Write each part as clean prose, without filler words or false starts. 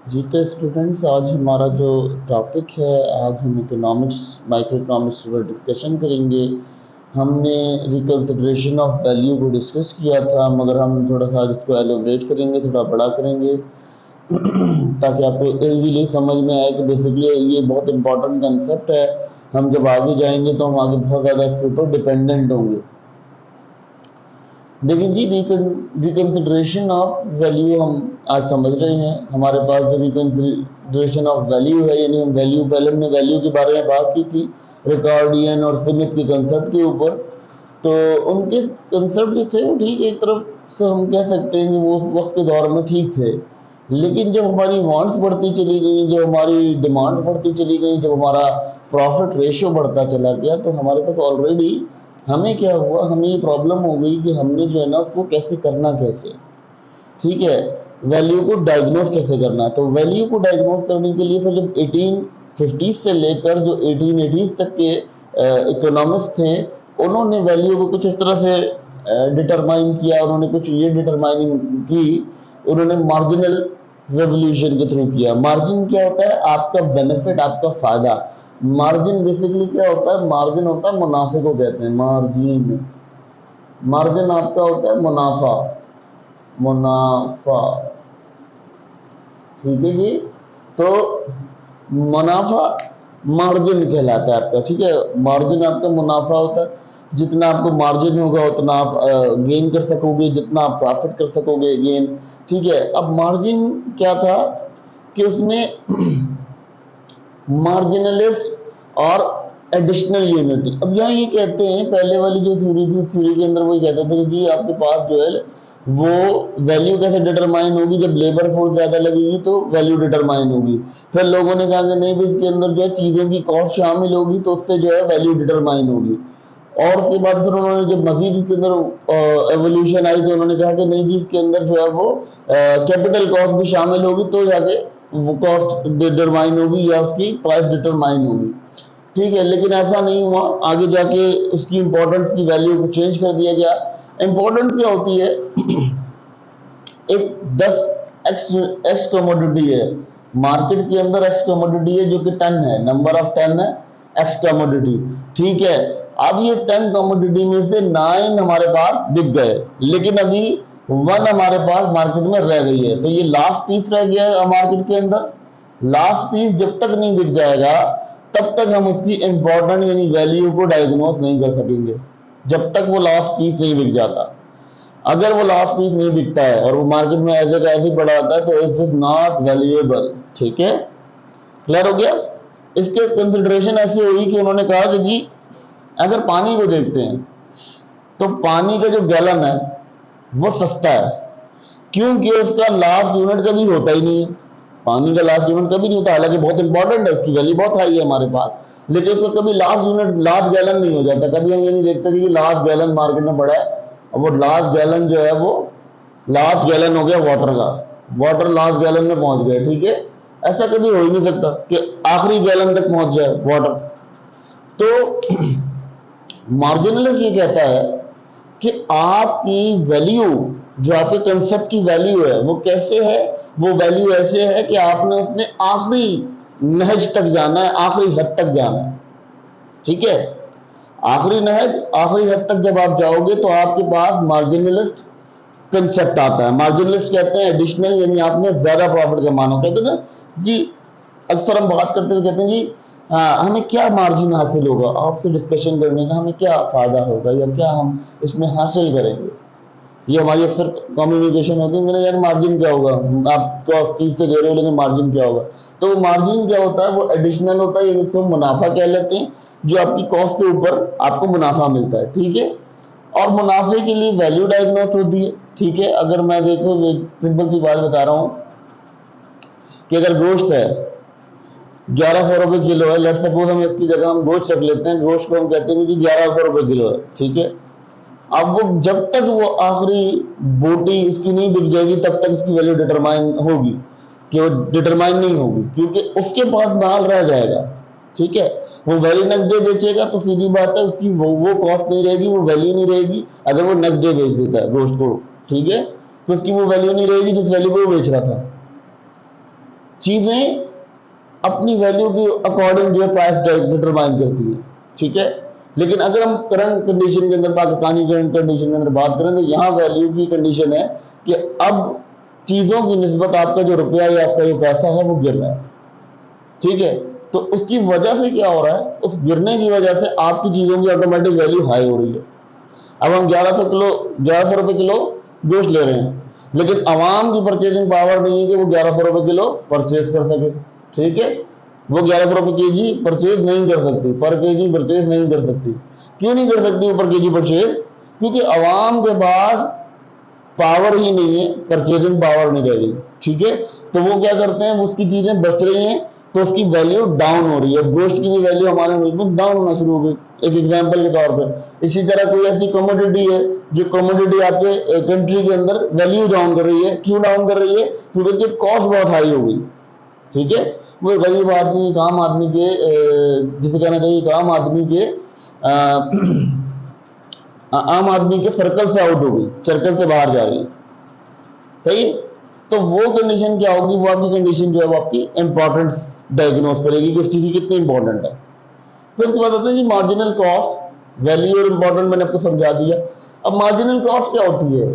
जी तो स्टूडेंट्स, आज हमारा जो टॉपिक है, आज हम इकोनॉमिक्स माइक्रो इकोनॉमिक्स पर डिस्कशन करेंगे। हमने रिकन्सिडरेशन ऑफ वैल्यू को डिस्कस किया था, मगर हम थोड़ा सा इसको एलोबरेट करेंगे, थोड़ा बड़ा करेंगे ताकि आपको इजीली समझ में आए कि बेसिकली ये बहुत इंपॉर्टेंट कंसेप्ट है। हम जब आगे जाएंगे तो हम आगे बहुत ज़्यादा इसके ऊपर डिपेंडेंट होंगे। देखिए जी, रिकन्सिडरेशन ऑफ वैल्यू हम आज समझ रहे हैं। हमारे पास जो रिकन्सिडरेशन ऑफ वैल्यू है, यानी हम वैल्यू, पहले हमने वैल्यू के बारे में बात की थी रिकॉर्डियन और स्मिथ के कंसेप्ट के ऊपर। तो उनके कंसेप्ट जो थे वो ठीक, एक तरफ से हम कह सकते हैं कि वो उस वक्त के दौर में ठीक थे, लेकिन जब हमारी वांट्स बढ़ती चली गई, जब हमारी डिमांड बढ़ती चली गई, जब हमारा प्रॉफिट रेशियो बढ़ता चला गया, तो हमारे पास ऑलरेडी हमें क्या हुआ, हमें ये प्रॉब्लम हो गई कि हमने जो है ना उसको कैसे करना, कैसे, ठीक है, वैल्यू को डायग्नोस कैसे करना है। तो वैल्यू को डायग्नोस करने के लिए फिर जब 1850 से लेकर जो 1880 तक के इकोनॉमिस्ट थे, उन्होंने वैल्यू को कुछ इस तरह से डिटरमाइन किया। उन्होंने कुछ ये डिटरमाइनिंग की, उन्होंने मार्जिनल रेवोल्यूशन के थ्रू किया। मार्जिन क्या होता है? आपका बेनिफिट, आपका फायदा। मार्जिन बेसिकली क्या होता है? मार्जिन होता है मुनाफे को कहते हैं, मार्जिन। मार्जिन आपका होता है मुनाफा, मुनाफा, ठीक है जी। तो मुनाफा मार्जिन कहलाता है आपका, ठीक है। मार्जिन आपका मुनाफा होता है। जितना आपको मार्जिन होगा उतना आप गेन कर सकोगे, जितना आप प्रॉफिट कर सकोगे गेन, ठीक है। अब मार्जिन क्या था कि उसमें मार्जिनलिस्ट और एडिशनल यूनिटी। अब यहाँ ये कहते हैं, पहले वाली जो थ्योरी थी, थ्योरी के अंदर वही कहते थे कि आपके पास जो है वो वैल्यू कैसे डिटरमाइन होगी, जब लेबर फोर्स ज्यादा लगेगी तो वैल्यू डिटरमाइन होगी। फिर लोगों ने कहा कि नहीं भी, इसके अंदर जो है चीजों की कॉस्ट शामिल होगी तो उससे जो है वैल्यू डिटरमाइन होगी। और उसके बाद फिर उन्होंने जब मजीद इसके अंदर एवोल्यूशन आई तो उन्होंने कहा कि नहीं जी, इसके अंदर जो है वो कैपिटल कॉस्ट भी शामिल होगी तो जाके वो कॉस्ट डिटरमाइन होगी या उसकी प्राइस डिटरमाइन होगी, ठीक है। लेकिन ऐसा नहीं हुआ, आगे जाके उसकी इंपॉर्टेंस की वैल्यू को चेंज कर दिया गया। इंपॉर्टेंस क्या होती है? एक 10 एक्स कमोडिटी है मार्केट के अंदर, एक्स कमोडिटी है जो कि 10 है, नंबर ऑफ 10 है एक्स कमोडिटी, ठीक है। अब ये 10 कमोडिटी में से 9 हमारे पास बिक गए, लेकिन अभी 1 हमारे पास मार्केट में रह गई है। तो ये लास्ट पीस रह गया है मार्केट के अंदर। लास्ट पीस जब तक नहीं बिक जाएगा तब तक हम उसकी इंपॉर्टेंट यानी वैल्यू को डायग्नोस नहीं कर सकेंगे, जब तक वो लास्ट पीस नहीं बिक जाता। अगर वो लास्ट पीस नहीं बिकता है और वो मार्केट में ऐसे का ऐसे पड़ा होता है तो इट इज नॉट वैल्यूएबल, ठीक है। क्लियर हो गया? इसके कंसिडरेशन ऐसी हुई कि उन्होंने कहा कि जी, अगर पानी को देखते हैं तो पानी का जो गैलन है वो सस्ता है, क्योंकि उसका लास्ट यूनिट कभी होता ही नहीं है। पानी का लास्ट यूनिट कभी नहीं होता, हालांकि बहुत इंपॉर्टेंट है, उसकी वैल्यू बहुत हाई है हमारे पास, लेकिन उसका कभी लास्ट यूनिट, लास्ट गैलन नहीं हो जाता। कभी हम ये नहीं देखते कि लास्ट गैलन मार्केट में पड़ा है और वो लास्ट गैलन जो है वो लास्ट गैलन हो गया वाटर का, वाटर लास्ट गैलन में पहुंच गया, ठीक है। ऐसा कभी हो ही नहीं सकता कि आखिरी गैलन तक पहुंच जाए वाटर। तो मार्जिनलिस्ट ये कहता है कि आपकी वैल्यू, जो आपके कंसेप्ट की वैल्यू है वो कैसे है? वो वैल्यू ऐसे है कि आपने उसमें आखिरी नहज तक जाना है, आखिरी हद तक जाना है, ठीक है। आखिरी नहज, आखिरी हद तक जब आप जाओगे तो आपके पास मार्जिनलिस्ट कंसेप्ट आता है। मार्जिनलिस्ट कहते हैं एडिशनल, यानी आपने ज्यादा प्रॉफिट कमाना। कहते हैं ना जी, अक्सर हम बात करते हुए कहते हैं जी, हमें क्या मार्जिन हासिल होगा, आपसे डिस्कशन करने का हमें क्या फायदा होगा या क्या हम इसमें हासिल करेंगे। ये हमारी अक्सर कम्युनिकेशन होती है, यार मार्जिन क्या होगा, आप 30 से दे रहे हो लेकिन मार्जिन क्या होगा। तो वो मार्जिन क्या होता है? वो एडिशनल होता है, इसको मुनाफा कह लेते हैं, जो आपकी कॉस्ट से ऊपर आपको मुनाफा मिलता है, ठीक है। और मुनाफे के लिए वैल्यू डायग्नोस होती है, ठीक है। अगर मैं देखो सिंपल सी बात बता रहा हूं कि अगर गोश्त है 1100 रुपए किलो है, लेट सपोज हम इसकी जगह हम गोश्त रख लेते हैं, गोश्त को हम कहते हैं कि 1100 रुपए किलो है, ठीक है। अब वो जब तक वो आखिरी बोटी इसकी नहीं बिक जाएगी तब तक इसकी वैल्यू डिटरमाइन होगी, कि वो डिटरमाइन नहीं होगी क्योंकि उसके पास माल रह जाएगा, ठीक है। वो वैल्यू नेक्स्ट डे बेचेगा तो सीधी बात है उसकी वो कॉस्ट नहीं रहेगी, वो वैल्यू नहीं रहेगी। अगर वो नेक्स्ट डे बेच देता है गोश्त को, ठीक है, तो उसकी वो वैल्यू नहीं रहेगी जिस वैल्यू को वो बेच रहा था। चीजें अपनी वैल्यू के अकॉर्डिंग जो है प्राइस डिटरमाइन करती है, ठीक है। लेकिन अगर हम करंट कंडीशन के अंदर, पाकिस्तानी करंट कंडीशन के अंदर बात करें, तो यहाँ वैल्यू की कंडीशन है कि अब चीजों की निस्बत आपका जो रुपया या आपका जो पैसा है वो गिर रहा है, ठीक है। तो उसकी वजह से क्या हो रहा है, उस गिरने की वजह से आपकी चीजों की ऑटोमेटिक वैल्यू हाई हो रही है। अब हम 1100 रुपए किलो गोश्त ले रहे हैं, लेकिन आवाम की परचेजिंग पावर नहीं है कि वो 1100 रुपए किलो परचेज कर सके, ठीक है। वो 1100 रुपए केजी परचेज नहीं कर सकती, पर केजी परचेज नहीं कर सकती। क्यों नहीं कर सकती वो पर केजी परचेज? क्योंकि आवाम के पास पावर ही नहीं है, परचेजिंग पावर नहीं रह गई, ठीक है। तो वो क्या करते हैं, उसकी चीजें बच रही हैं, तो उसकी वैल्यू डाउन हो रही है। गोश्त की भी वैल्यू हमारे मुल्क में डाउन होना शुरू हो गई, एक एग्जांपल के तौर पर। इसी तरह कोई ऐसी कमोडिटी है जो कमोडिटी आपके कंट्री के अंदर वैल्यू डाउन कर रही है। क्यों डाउन कर रही है? क्योंकि उसकी कॉस्ट बहुत हाई हो गई, ठीक है। वो गरीब आदमी, काम आदमी के, जिसे कहना चाहिए काम आदमी के, आम आदमी के सर्कल से आउट हो गई, सर्कल से बाहर जा रही है, सही। तो वो कंडीशन क्या होगी, वो आपकी कंडीशन जो है वो आपकी इंपॉर्टेंस डायग्नोस करेगी कि उस चीज कितनी इंपॉर्टेंट है। फिर उसके बाद होता है जी मार्जिनल कॉस्ट। वैल्यू और इंपॉर्टेंट मैंने आपको समझा दिया। अब मार्जिनल कॉस्ट क्या होती है?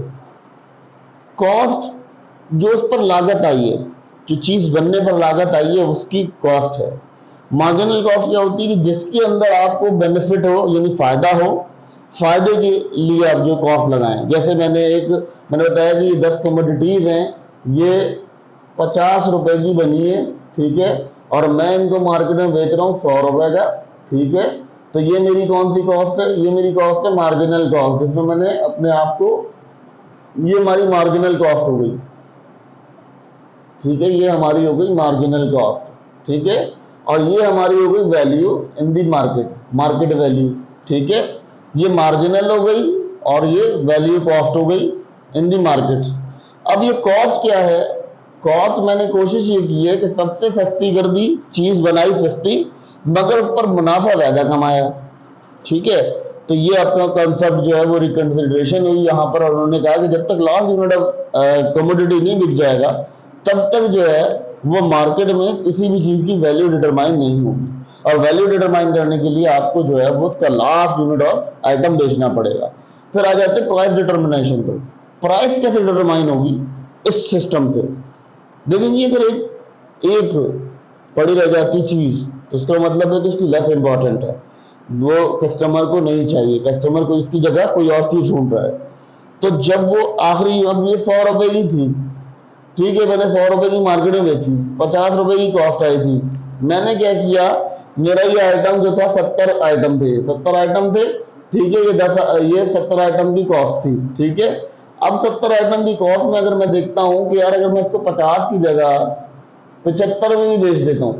कॉस्ट जो उस पर लागत आई है, जो चीज बनने पर लागत आई है, उसकी कॉस्ट है। मार्जिनल कॉस्ट क्या होती है कि जिसके अंदर आपको बेनिफिट हो, यानी फायदा हो, फायदे के लिए आप जो कॉस्ट लगाएं। जैसे मैंने बताया कि 10 कमोडिटीज हैं, ये 50 रुपए की बनी है, ठीक है, और मैं इनको मार्केट में बेच रहा हूँ 100 रुपए का, ठीक है। तो ये मेरी कौन सी कॉस्ट है? ये मेरी कॉस्ट है मार्जिनल कॉस्ट, जिसमें मैंने अपने आप को, ये हमारी मार्जिनल कॉस्ट हो गई, ठीक है। ये हमारी हो गई मार्जिनल कॉस्ट, ठीक है। और ये हमारी हो गई value in the market, market value, ठीक है। ये मार्जिनल हो गई और ये वैल्यू कॉस्ट हो गई इन दी मार्केट। अब ये कॉस्ट क्या है? कॉस्ट मैंने कोशिश ये की है कि सबसे सस्ती कर दी, चीज बनाई सस्ती, मगर उस पर मुनाफा ज्यादा कमाया, ठीक है। तो ये अपना कंसेप्ट जो है वो रिकंसिडरेशन हुई यहाँ पर। उन्होंने कहा कि जब तक लास्ट यूनिट ऑफ कमोडिटी नहीं बिक जाएगा, तब तक जो है वो मार्केट में किसी भी चीज की वैल्यू डिटरमाइन नहीं होगी। और वैल्यू डिटरमाइन करने के लिए आपको जो है वो उसका लास्ट यूनिट ऑफ आइटम बेचना पड़ेगा। फिर आ जाते हैं प्राइस डिटर्मिनेशन पर। प्राइस कैसे डिटरमाइन होगी इस सिस्टम से? देखिए, अगर एक पड़ी रह जाती चीज, तो उसका मतलब है कि उसकी लेस इंपॉर्टेंट है, वो कस्टमर को नहीं चाहिए, कस्टमर को इसकी जगह कोई और चीज ढूंढ रहा है। तो जब वो आखिरी, अब ये 100 रुपए की थी, ठीक है, मैंने 100 रुपए की मार्केट में बेची, 50 रुपए की कॉस्ट आई थी। मैंने क्या किया, मेरा ये आइटम जो था 70 आइटम थे, 70 आइटम थे, ठीक है। ये 70 आइटम की कॉस्ट थी, ठीक है। अब 70 आइटम की कॉस्ट में अगर मैं देखता हूं कि यार अगर मैं इसको 50 की जगह 75 में भी बेच देता हूं,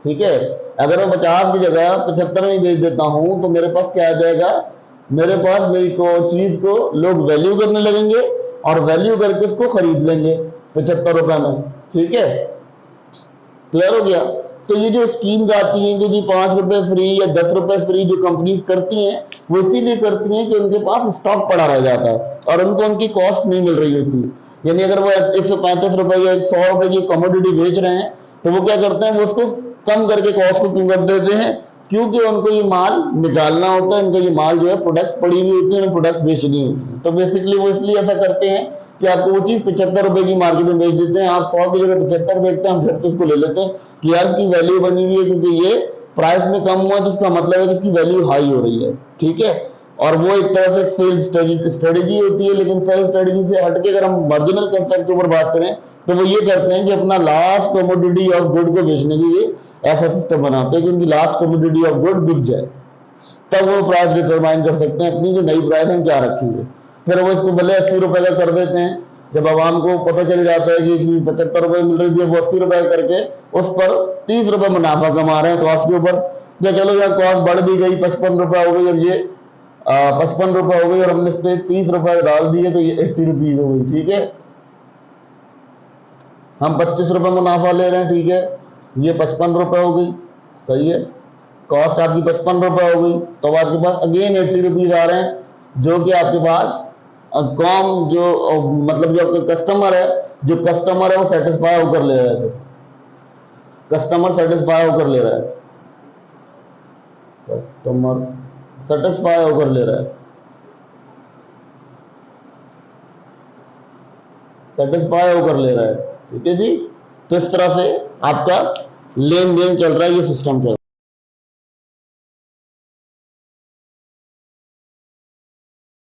ठीक है, अगर मैं 50 की जगह 75 में बेच देता हूं, तो मेरे पास क्या आ जाएगा? मेरे पास मेरी चीज को लोग वैल्यू करने लगेंगे और वैल्यू करके उसको खरीद लेंगे 75 रुपए में, ठीक है। क्लियर हो गया? तो ये जो स्कीम्स आती हैं कि जी 5 रुपए फ्री या 10 रुपए फ्री जो कंपनीज करती हैं, वो इसीलिए करती हैं कि उनके पास स्टॉक पड़ा रह जाता है और उनको उनकी कॉस्ट नहीं मिल रही होती। यानी अगर वो 135 रुपए या 100 रुपए की कमोडिटी बेच रहे हैं, तो वो क्या करते हैं, वो उसको कम करके कॉस्ट को क्यों कर देते हैं? क्योंकि उनको ये माल निकालना होता है, उनका ये माल जो है प्रोडक्ट्स पड़ी हुई होती है, उन्हें प्रोडक्ट्स बेचनी होती है। तो बेसिकली वो इसलिए ऐसा करते हैं कि आपको वो चीज 75 रुपए की मार्केट में बेच देते हैं, आप 100 की जगह 75 बेचते हैं, हम फिर उसको ले लेते हैं कि यार इसकी वैल्यू बनी हुई है, क्योंकि ये प्राइस में कम हुआ, तो इसका मतलब है कि इसकी वैल्यू हाई हो रही है, ठीक है। और वो एक तरह से सेल्स स्ट्रेटेजी होती है। लेकिन सेल्स स्ट्रेटेजी से हटके अगर हम मार्जिनल कंसेप्ट के ऊपर बात करें, तो वो ये करते हैं कि अपना लास्ट कमोडिटी ऑफ गुड को बेचने के लिए ऐसा सिस्टम बनाते हैं कि उनकी लास्ट कमोडिटी ऑफ गुड बिक जाए, तब वो प्राइस डिटरमाइन कर सकते हैं अपनी, जो नई प्राइस हम क्या रखेंगे। फिर वो इसको भले 80 रुपए का कर देते हैं। जब आवाम को पता चल जाता है कि इसकी 75 रुपए मिल रही है, वो 80 रुपए करके उस पर 30 रुपए मुनाफा कमा रहे हैं कॉस्ट के ऊपर। या चलो यार कॉस्ट बढ़ भी गई, 55 रुपए हो गई, और ये 55 रुपए हो गई, और हमने इस पे 30 रुपए डाल दिए, तो ये 80 रुपीज हो गई, ठीक है। हम 25 रुपए मुनाफा ले रहे हैं, ठीक है, ये 55 रुपए हो गई, सही है। कॉस्ट आपकी 55 रुपए हो गई, तो आपके पास अगेन 80 रुपीज आ रहे हैं, जो कि आपके पास मतलब जो आपका कस्टमर है, वो सेटिस्फाई होकर ले रहे थे, कस्टमर सेटिस्फाई होकर ले रहा है, कस्टमर सेटिस्फाई होकर ले रहा है, सेटिस्फाई होकर ले रहा है। ठीक है जी, तो इस तरह से आपका लेन देन चल रहा है, ये सिस्टम चल रहा है।